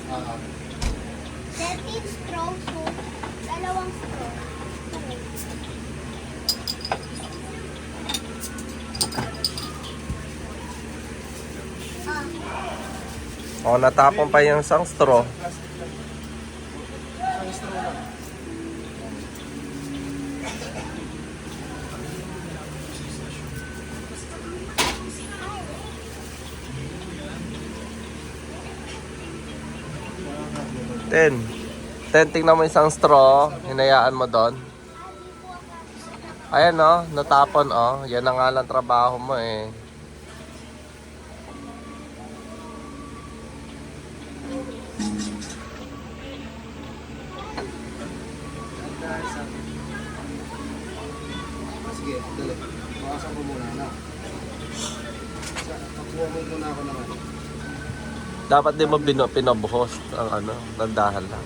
Ah, 13 straw, so dalawang straw. O, natapon pa yung isang straw. plastic lang. Isang straw lang. Ten. Tingnan mo isang straw. Hinayaan mo doon. Ayan o, natapon o. Yan ang nga lang trabaho mo eh. Dahil sa... Sige, dali. Bawasan ko muna na. Pagkuha mo muna ako ng ano. Dapat di mo pinobuhos ang ano, dandahan lang.